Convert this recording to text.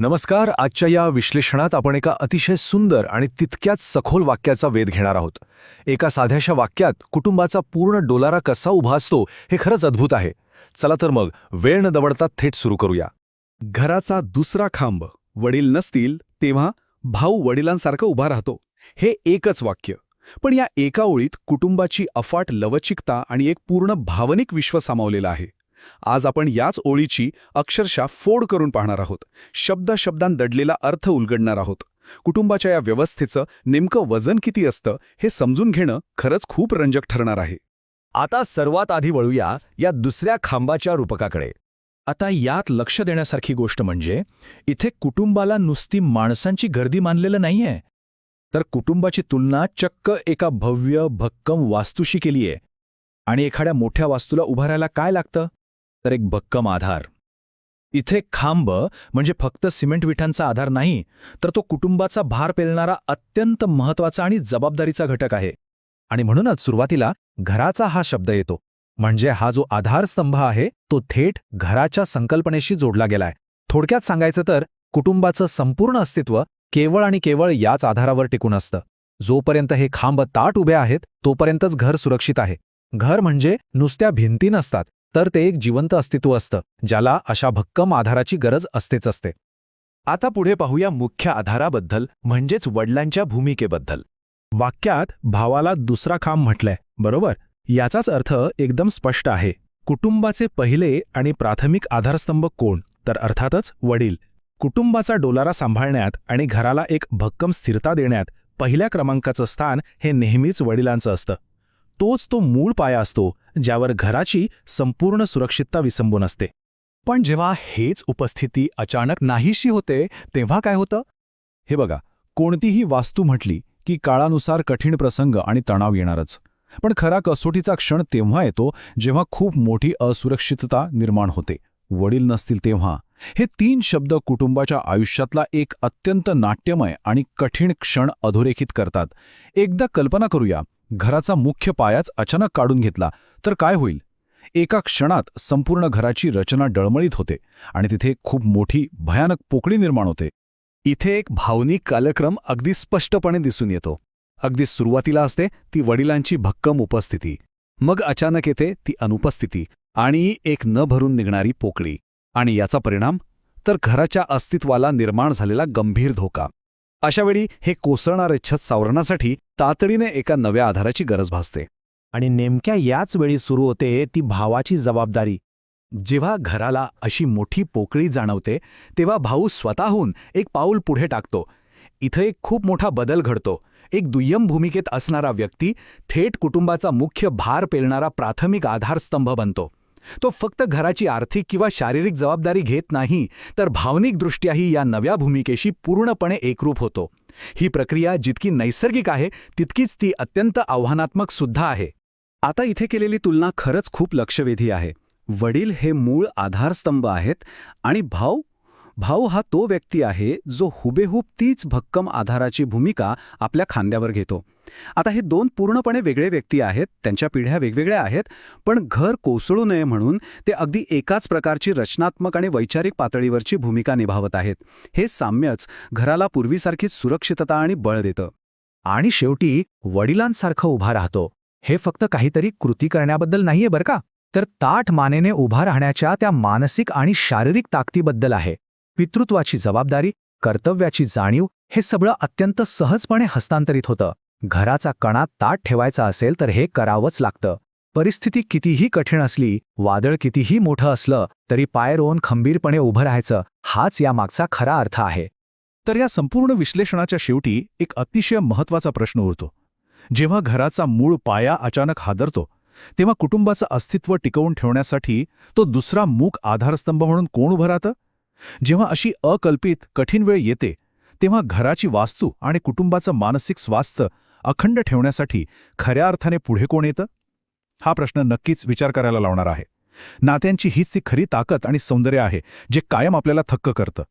नमस्कार. आजच्या या विश्लेषणात आपण एका अतिशय सुंदर आणि तितक्याच सखोल वाक्याचा वेध घेणार आहोत. एका साध्याशा वाक्यात कुटुंबाचा पूर्ण डोलारा कसा उभा असतो हे खरंच अद्भुत आहे. चला तर मग वेळ न दवडता थेट सुरू करूया. घराचा दुसरा खांब. वडील नसतील तेव्हा भाऊ वडिलांसारखा उभा राहतो. हे एकच वाक्य, पण या एका ओळीत कुटुंबाची अफाट लवचिकता आणि एक पूर्ण भावनिक विश्व सामावलेलं आहे. आज आपण याच ओळीची अक्षरशः फोड करून पाहणार आहोत. शब्दात दडलेला अर्थ उलगडणार आहोत. कुटुंबाच्या या व्यवस्थेचं नेमकं वजन किती असतं हे समजून घेणं खरंच खूप रंजक ठरणार आहे. आता सर्वात आधी वळूया या दुसऱ्या खांबाच्या रूपकाकडे. आता यात लक्ष देण्यासारखी गोष्ट म्हणजे इथे कुटुंबाला नुसती माणसांची गर्दी मानलेलं नाहीये, तर कुटुंबाची तुलना चक्क एका भव्य भक्कम वास्तूशी केलीये. आणि एखाद्या मोठ्या वास्तूला उभं राहायला काय लागतं? तर एक भक्कम आधार. इथे खांब म्हणजे फक्त सिमेंट विटांचा आधार नाही, तर तो कुटुंबाचा भार पेलणारा अत्यंत महत्त्वाचा आणि जबाबदारीचा घटक आहे. आणि म्हणूनच सुरुवातीला घराचा हा शब्द येतो. म्हणजे हा जो आधारस्तंभ आहे तो थेट घराच्या संकल्पनेशी जोडला गेलाय. थोडक्यात सांगायचं तर कुटुंबाचं संपूर्ण अस्तित्व केवळ आणि केवळ याच आधारावर टिकून असतं. जोपर्यंत हे खांब ताठ उभे आहेत तोपर्यंतच घर सुरक्षित आहे. घर म्हणजे नुसत्या भिंती नसतात, तर ते एक जिवंत अस्तित्व असतं, ज्याला अशा भक्कम आधाराची गरज असतेच असते. आता पुढे पाहूया मुख्य आधाराबद्दल, म्हणजेच वडिलांच्या भूमिकेबद्दल. वाक्यात भावाला दुसरा खांब म्हटलंय, बरोबर? याचाच अर्थ एकदम स्पष्ट आहे. कुटुंबाचे पहिले आणि प्राथमिक आधारस्तंभ कोण? तर अर्थातच वडील. कुटुंबाचा डोलारा सांभाळण्यात आणि घराला एक भक्कम स्थिरता देण्यात पहिल्या क्रमांकाचं स्थान हे नेहमीच वडिलांचं असतं. तोच तो मूळ पाया असतो ज्यावर घराची संपूर्ण सुरक्षितता विसंबून असते. पण जेव्हा हेच उपस्थिती अचानक नाहीशी होते तेव्हा काय होतं? हे बघा, कोणतीही वास्तू म्हटली की काळानुसार कठीण प्रसंग आणि तणाव येणारच. पण खरा कसोटीचा क्षण तेव्हा येतो जेव्हा खूप मोठी असुरक्षितता निर्माण होते. वडील नसतील तेव्हा. हे 3 शब्द कुटुंबाच्या आयुष्यातला एक अत्यंत नाट्यमय आणि कठीण क्षण अधोरेखित करतात. एकदा कल्पना करूया, घराचा मुख्य पायाच अचानक काढून घेतला तर काय होईल? एका क्षणात संपूर्ण घराची रचना डळमळीत होते आणि तिथे खूप मोठी भयानक पोकळी निर्माण होते. इथे एक भावनिक कालक्रम अगदी स्पष्टपणे दिसून येतो. अगदी सुरुवातीला असते ती वडिलांची भक्कम उपस्थिती, मग अचानक येते ती अनुपस्थिती आणि एक न भरून निघणारी पोकळी. आणि याचा परिणाम तर घराच्या अस्तित्वाला निर्माण झालेला गंभीर धोका. अशावेळी हे कोसळणारे छत सावरण्यासाठी तातडीने एका नव्या आधाराची गरज भासते. आणि नेमक्या याच वेळी सुरू होते ती भावाची जबाबदारी. जेव्हा घराला अशी मोठी पोकळी जाणवते तेव्हा भाऊ स्वतःहून एक पाऊल पुढे टाकतो. इथं एक खूप मोठा बदल घडतो. एक दुय्यम भूमिकेत असणारा व्यक्ती थेट कुटुंबाचा मुख्य भार पेलणारा प्राथमिक आधारस्तंभ बनतो. तो फक्त घराची आर्थिक किंवा शारीरिक जबाबदारी घेत नाही, तर भावनिकदृष्ट्याही या नव्या भूमिकेशी पूर्णपणे एकरूप होतो. ही प्रक्रिया जितकी नैसर्गिक आहे तितकीच ती अत्यंत आव्हानात्मक सुद्धा आहे. आता इथे केलेली तुलना खरंच खूप लक्षवेधी आहे. वडील हे मूळ आधारस्तंभ आहेत आणि भाऊ हा तो व्यक्ती आहे जो हुबेहूब तीच भक्कम आधाराची भूमिका आपल्या खांद्यावर घेतो. आता हे 2 पूर्णपणे वेगळे व्यक्ती आहेत, त्यांच्या पिढ्या वेगवेगळ्या आहेत, पण घर कोसळू नये म्हणून ते अगदी एकाच प्रकारची रचनात्मक आणि वैचारिक पातळीवरची भूमिका निभावत आहेत. हे साम्यच घराला पूर्वीसारखीच सुरक्षितता आणि बळ देतं. आणि शेवटी वडिलांसारखं उभा राहतो. हे फक्त काहीतरी कृती करण्याबद्दल नाहीये बरं का, तर ताठ मानेने उभा राहण्याच्या त्या मानसिक आणि शारीरिक ताकदीबद्दल आहे. पितृत्वाची जबाबदारी, कर्तव्याची जाणीव हे सगळं अत्यंत सहजपणे हस्तांतरित होतं. घराचा कणा ताठ ठेवायचा असेल तर हे करावंच लागतं. परिस्थिती कितीही कठीण असली, वादळ कितीही मोठं असलं तरी पाय रोवून खंबीरपणे उभं राहायचं, हाच यामागचा खरा अर्थ आहे. तर या संपूर्ण विश्लेषणाच्या शेवटी एक अतिशय महत्त्वाचा प्रश्न उरतो. जेव्हा घराचा मूळ पाया अचानक हादरतो तेव्हा कुटुंबाचं अस्तित्व टिकवून ठेवण्यासाठी तो दुसरा मूक आधारस्तंभ म्हणून कोण उभं राहतं? जेव्हा अशी अकल्पित कठीण वेळ येते तेव्हा घराची वास्तू आणि कुटुंबाचं मानसिक स्वास्थ्य अखंड ठेवण्यासाठी खऱ्या अर्थाने पुढे कोण येतं? हा प्रश्न नक्कीच विचार करायला लावणार आहे. नात्यांची हीच ती खरी ताकद आणि सौंदर्य आहे जे कायम आपल्याला थक्क करतं.